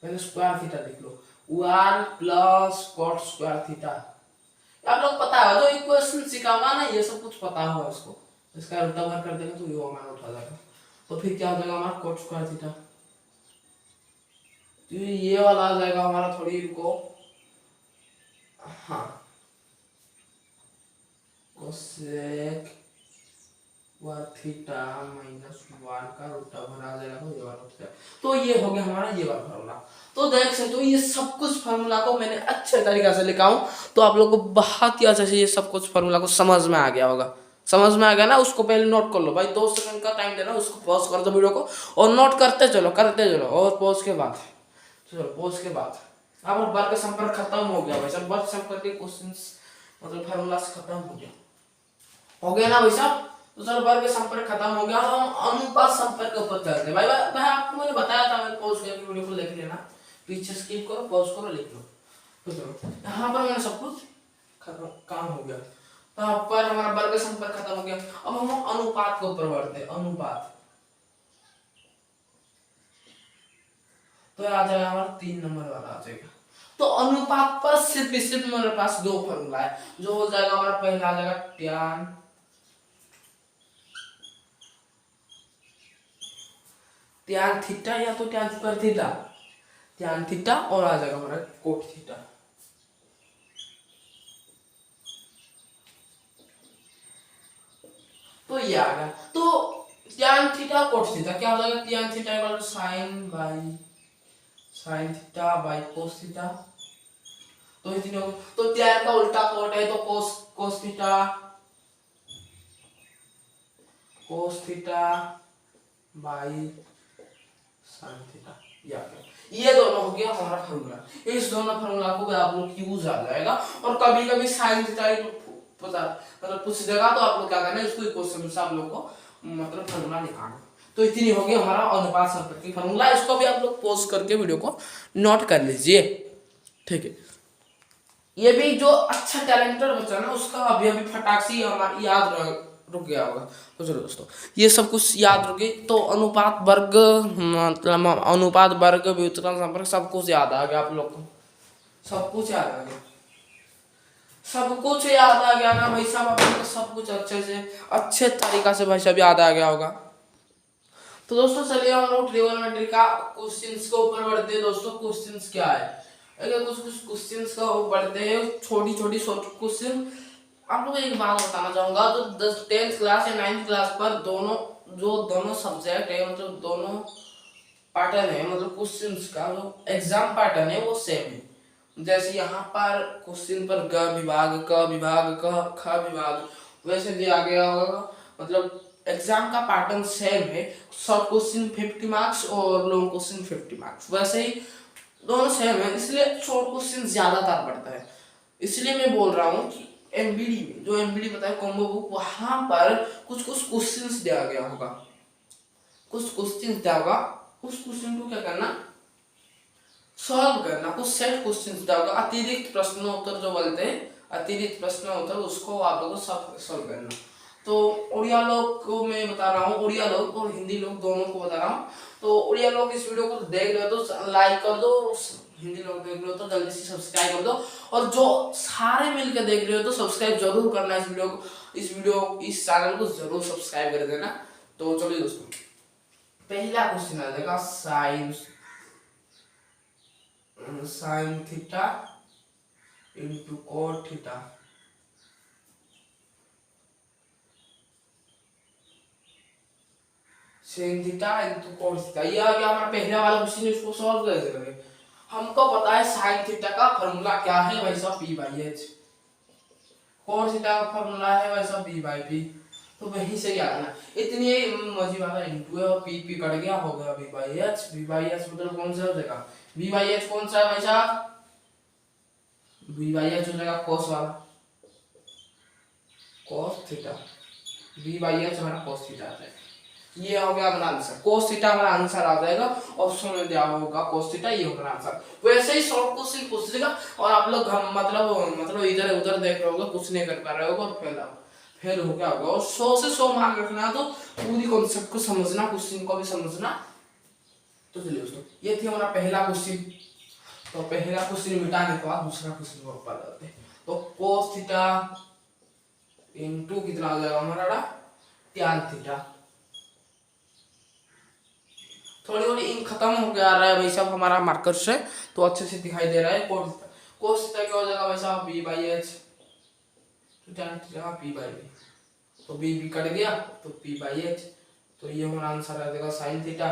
पहले स्क्वायर थीटा देख लो, 1 प्लस कॉट स्क्वायर थीटा। आप लोग पता है जो इक्वेशन सिखाऊंगा ना, ये सब कुछ पता होगा उसको। इसका उल्टा भर कर देंगे तो ये हमारा उठा जाएगा। तो फिर क्या हो जाएगा हमारा कॉट स्क्वायर थीटा, तो ये वाला आ जाएगा हमारा, थोड़ी इनको, हाँ, कोसेक थीटा माइनस 1 का रूट ओवर आ जाएगा, तो ये वाला उठ जाएगा। तो ये हो गया हमारा ये वाला फार्मूला। तो देख सकते हो ये सब कुछ फार्मूला को मैंने अच्छे तरीके से लिखा हूं, तो आप लोगों को बहुत ही अच्छे से ये सब कुछ फार्मूला को समझ में आ गया होगा। समझ में आ गया ना, उसको पहले नोट कर लो भाई, 2 सेकंड का टाइम देना, उसको पॉज कर दो वीडियो को और नोट करते चलो और पॉज के बाद, चलो पॉज के बाद अब वर्ग संपर्क खत्म हो गया भाई साहब। वर्ग संपर्क के क्वेश्चंस मतलब फार्मूलास खत्म हो गया ना भाई साहब। तो चलो वर्ग संपर्क खत्म हो गया, हम अनुपात संपर्क के ऊपर चलते हैं। भाई आपको मैंने बताया था, मैं पॉज करके वीडियो को लिख लेना, पीछे स्किप करो, पॉज करो, लिख लो। तो चलो यहाँ पर मैंने सब कुछ खत्म, काम हो गया। तो यहाँ पर हमारा वर्ग संपर्क खत्म हो गया। अब हम अनुपात के ऊपर बढ़ते हैं। अनुपात तो आ जाएगा हमारा 3 नंबर वाला आ जाएगा। तो अनुपात पर सिर्फ मेरे पास 2 फॉर्मूला है, जो हो जाएगा हमारा पहला आ जाएगा टैन थीटा या तो tan square theta, tan theta, और आ जाएगा हमारा कोट थीटा। तो ये आ गया। तो टैन थीटा कोट थीटा क्या हो जाएगा, tan theta equal to sine theta by cos theta. तो इतने हो, तो टैन का उल्टा कोट है, तो cos theta by sine theta. ये दोनों हो गया हमारा फार्मूला। इस दोनों फार्मूला को आप लोग यूज आ जाएगा, और कभी कभी साइन थीटा पता मतलब पूछ देगा, तो आप लोग क्या करना है, इसको क्वेश्चन से आप लोग को मतलब फार्मूला निकालना। तो इतनी हो गई हमारा अनुपात संपर्क की फार्मूला। इसको भी आप लोग पॉज करके वीडियो को नोट कर लीजिए, ठीक है। ये भी जो अच्छा टैलेंटेड बच्चा ना, उसका अभी अभी फटाक से हमारा याद रुक गया होगा। तो चलो दोस्तों, ये सब कुछ याद रुके तो अनुपात वर्ग मतलब अनुपात वर्ग व्युत्क्रम संपर्क सब कुछ याद आ गया आप लोग को, सब कुछ याद आ गया, सब कुछ याद आ गया ना भाई साहब। आप लोग को सब कुछ अच्छे तरीका से भाई साहब याद आ गया होगा। तो दोस्तों चलिए हम लोग ट्रिगोनोमेट्री का क्वेश्चंस के ऊपर बढ़ते हैं। दोस्तों क्वेश्चंस क्या है, अगर कुछ क्वेश्चंस का बढ़ते हैं, छोटी छोटी शॉर्ट क्वेश्चन। आप लोग एक बात बताना चाहूंगा, तो 10th क्लास या 9th क्लास पर दोनों सब्जेक्ट है, मतलब दोनों पैटर्न है, मतलब क्वेश्चंस का जो एग्जाम पैटर्न है वो सेम है। जैसे यहाँ पर क्वेश्चन पर ग विभाग, क विभाग, ख विभाग वैसे दिया गया होगा, मतलब एग्जाम का पैटर्न सेम है। शॉर्ट क्वेश्चन 50 मार्क्स और लॉन्ग क्वेश्चन 50 मार्क्स, वैसे ही दोनों सेम है, इसलिए शॉर्ट क्वेश्चन ज्यादातर पड़ता है। इसलिए मैं बोल रहा हूँ कि एमबीडी में जो एमबीडी बताया कॉम्बो बुक, वहां पर कुछ क्वेश्चंस दिया गया होगा, कुछ क्वेश्चंस दिया होगा, उस क्वेश्चन को क्या करना, सॉल्व करना। कुछ सेट क्वेश्चंस दिया होगा, अतिरिक्त प्रश्नोत्तर जो बोलते हैं, अतिरिक्त प्रश्नोत्तर, उसको आप लोगों को सॉल्व करना। तो उड़िया लोग को मैं बता रहा हूँ, उड़िया लोग और हिंदी लोग दोनों को बता रहा हूँ। तो उड़िया लोग इस वीडियो को देख रहे हो तो लाइक कर दो, हिंदी लोग देख रहे हो तो जल्दी से सब्सक्राइब कर दो, और जो सारे मिलकर देख रहे हो तो सब्सक्राइब जरूर करना। इस चैनल को जरूर सब्सक्राइब कर देना। तो चलिए दोस्तों, पहला क्वेश्चन आ जाएगा sine theta into cot theta. Sine theta into cot theta, ये आ गया हमारा पहला वाला क्वेश्चन। इसको सॉल्व कैसे करें, हमको पता है साइन थीटा का फॉर्मूला क्या है भाई साहब, P by H. Cot theta का फॉर्मूला है भाई साहब पी बाई पी। तो वहीं से क्या करना, इतनी मजी वाला इंटू है और पी पी कट गया, हो गया V by H. V by H मतलब कौन सा हो जाएगा, वी बाई एच कौन सा है भाई साहब, वी बाई एच हो जाएगा कॉस वाला, cos theta. V by H हमारा कॉस थीटा आता है। ये हो गया हमारा आंसर, cos थीटा हमारा आंसर आ जाएगा। ऑप्शन में दिया होगा cos थीटा, ये होगा आंसर। वैसे ही शॉर्ट क्वेश्चन पूछेगा और आप लोग मतलब इधर उधर देख रहे होगे, कुछ नहीं कर पा रहे होगे और फेल हो गया होगा। और 100 से 100 मार्क रखना, तो पूरी कॉन्सेप्ट को समझना, क्वेश्चन को भी समझना। तो चलिए दोस्तों, ये थी हमारा पहला क्वेश्चन। तो पहला क्वेश्चन मिटाने के बाद दूसरा क्वेश्चन को पढ़ लेते हैं। तो cos थीटा इनटू कितना आ जाएगा हमारा tan थीटा। थोड़ी थोड़ी इंक खत्म हो गया रहा है भाई साहब हमारा मार्कर से, तो अच्छे से दिखाई दे रहा है। cos थीटा क्या हो जाएगा भाई साहब, b बाई एच, तो tan theta p by b, तो b कट गया तो p बाई एच। तो ये हमारा आंसर आ जाएगा sin थीटा।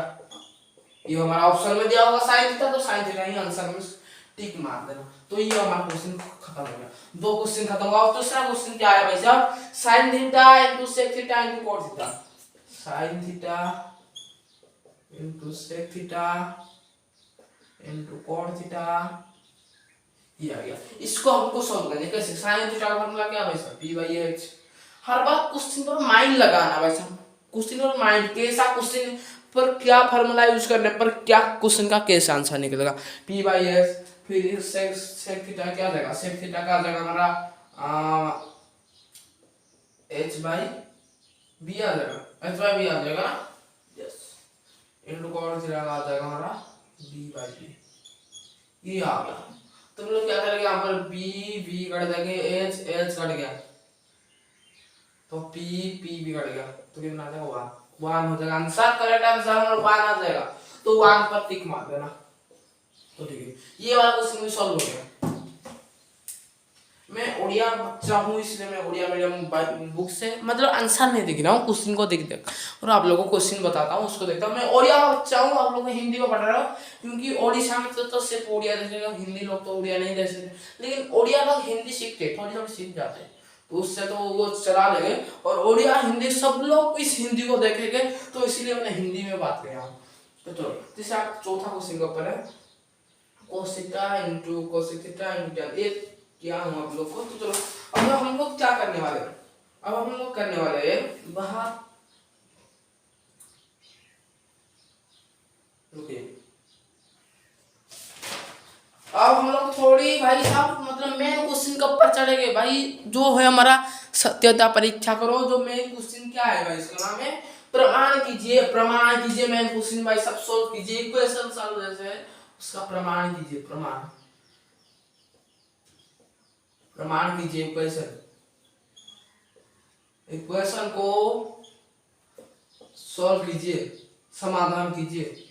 ये हमारा ऑप्शन में दिया होगा sin थीटा, तो sin थीटा ही आंसर में टिक मार देना। तो ये हमारा क्वेश्चन खत्म हो गया, दो क्वेश्चन खत्म हुआ। और दूसरा क्वेश्चन क्या है भाई साहब, sin theta into sec theta into cot theta. sin theta into sec theta into cot theta, ये आ गया। इसको हमको सॉल्व करना है कैसे। sin थीटा का फॉर्मूला क्या है भाई साहब, p by h। Her bar question पर माइंड लगाना भाई साहब, क्वेश्चन पर माइंड, कैसा क्वेश्चन पर क्या फार्मूला यूज करने पर क्या क्वेश्चन का कैसे आंसर निकलेगा। p बाई h, फिर sec थीटा क्या आ जाएगा, sec थीटा का आ जाएगा हमारा h बाई b आ जाएगा, h बाई b आ जाएगा यस, इनटू cot थीटा का आ जाएगा हमारा b बाई b। ये आ गया। तुम लोग क्या करेंगे, यहाँ पर b कट जाएंगे, h कट गया, तो p भी कट गया, तो कितना आ जाएगा 1 हो जाएगा। आंसर करेक्ट आंसर और 1 आ जाएगा, तो 1 पर टिक मार देना। तो ठीक है, ये वाला क्वेश्चन भी सॉल्व हो गया। मैं ओडिया बच्चा हूँ, इसलिए मैं ओडिया मीडियम बुक से मतलब आंसर नहीं दिख रहा हूँ, क्वेश्चन को देख और आप लोगों को क्वेश्चन बताता हूँ, उसको देखता हूँ। मैं ओडिया बच्चा हूँ, आप लोग हिंदी को पढ़ रहा हूँ, क्योंकि ओडिशा में तो सिर्फ ओडिया देखेगा, हिंदी लोग तो ओडिया नहीं देख सकते, लेकिन ओडिया लोग हिंदी सीखते, थोड़ी थोड़ी सीख जाते हैं, तो उससे तो वो चला लेंगे। और ओडिया हिंदी सब लोग इस हिंदी को देखेंगे, तो इसीलिए मैंने हिंदी में बात किया हूँ। तो चलो तीसरा चौथा क्वेश्चन के ऊपर है, cos theta into cos theta into tan। ये क्या हम आप लोग को, तो चलो अब हम लोग क्या करने वाले हैं, अब हम लोग करने वाले हैं वहां, रुकिए, अब हम लोग थोड़ी भाई साहब मतलब मेन क्वेश्चन के ऊपर चढ़ेंगे भाई, जो है हमारा सत्यता परीक्षा करो। जो मेन क्वेश्चन क्या है भाई, इसका नाम है प्रमाण कीजिए। प्रमाण कीजिए मेन क्वेश्चन भाई सब सॉल्व कीजिए, इक्वेशन सॉल्व जैसे उसका प्रमाण कीजिए, प्रमाण कीजिए इक्वेशन को सॉल्व कीजिए, समाधान कीजिए।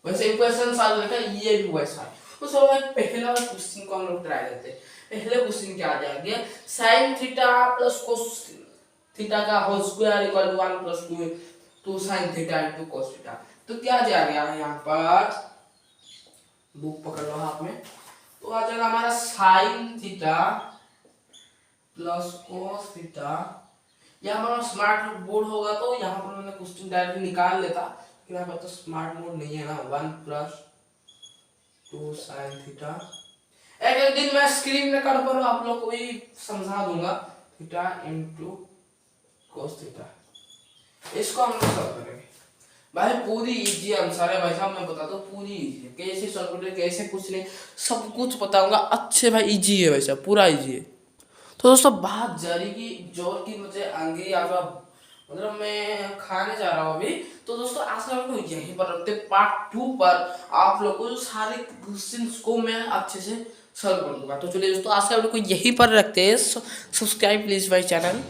वैसे इक्वेशन सॉल्व करके ये भी वैसा है। तो चलो भाई पहला क्वेश्चन को हम लोग ट्राई करते हैं। पहले क्वेश्चन क्या आ जाएगा, sin theta plus cos theta का whole square equal to 1 plus 2 sin theta into cos theta. तो क्या आ जाएगा यहाँ पर, बुक पकड़ लो हाथ में, तो आ जाएगा हमारा sin theta plus cos theta. यहाँ हमारा स्मार्ट बोर्ड होगा तो यहाँ पर मैंने क्वेश्चन डायरेक्ट निकाल लेता, यहाँ पर तो स्मार्ट मोड नहीं है ना। 1 प्लस 2 sin थीटा। एक दिन मैं स्क्रीन रिकॉर्ड पर आप लोग को भी समझा दूंगा, थीटा इनटू cos थीटा। इसको हम लोग सॉल्व करेंगे भाई, पूरी इजी आंसर है भाई साहब, मैं बताता हूँ पूरी इजी है, कैसे सॉल्व करें कैसे कुछ नहीं सब कुछ बताऊंगा अच्छे भाई, इजी है भाई साहब, पूरा इजी है। तो दोस्तों बात जारी की जोर की मुझे आगे आगा मतलब मैं खाने जा रहा हूँ अभी। तो दोस्तों आज का वीडियो यहीं पर रखते, पार्ट 2 पर आप लोगों को जो सारे क्वेश्चंस को मैं अच्छे से सॉल्व कर दूंगा। तो चलिए दोस्तों आज का वीडियो को यहीं पर रखते हैं। Subscribe please my channel.